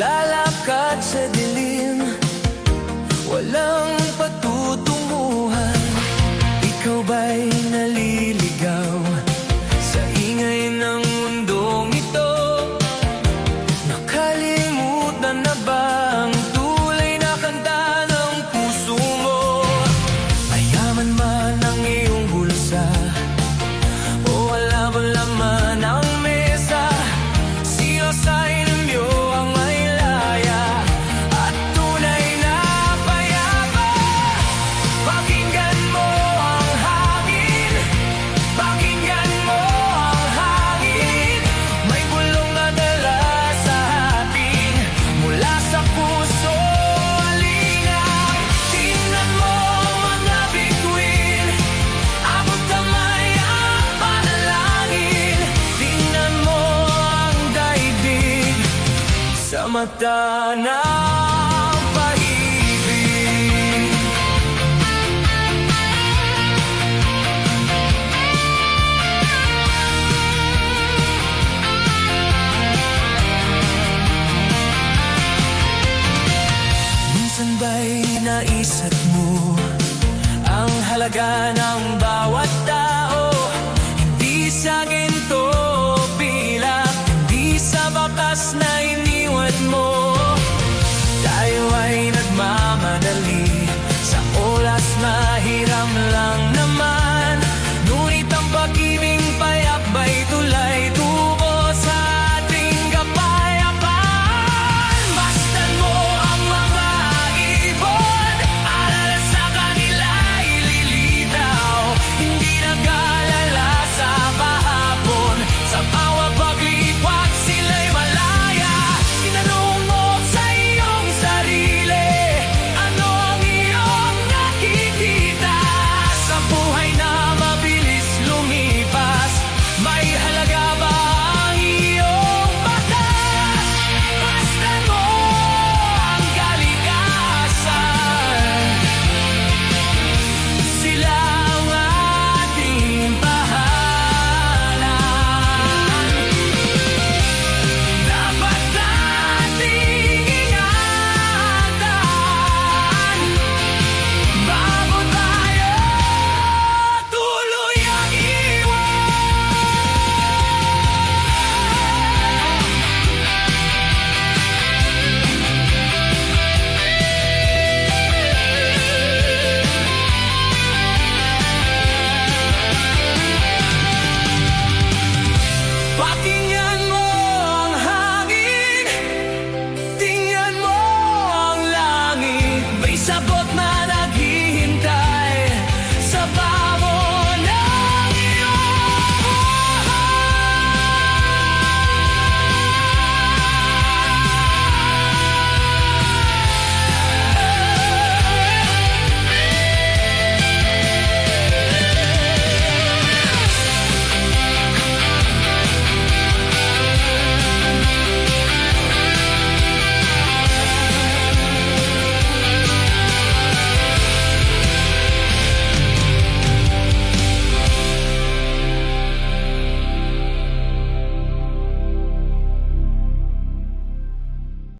Naglalakad sa dilim, walang patutunguhan. Ikaw ba'y naliligaw sa ingay ng mundong ito? Nakalimutan na ba ang tulay na kanta ng puso mo? Mayaman man ang iyong bulsa o wala bang laman ang mesa, sino sa inyo ang may laya at tunay na payapa? Pakinggan mo ang hangin, pakinggan mo ang hangin. May bulong na dala sa atin mula sa puso, halinaw. Tingnan mo ang mga bituin, abot kamay ang panalangin. Tingnan mo ang daigdig sa mata ng pag-ibig. Minsan ba'y naisip mo ang halaga ng bawat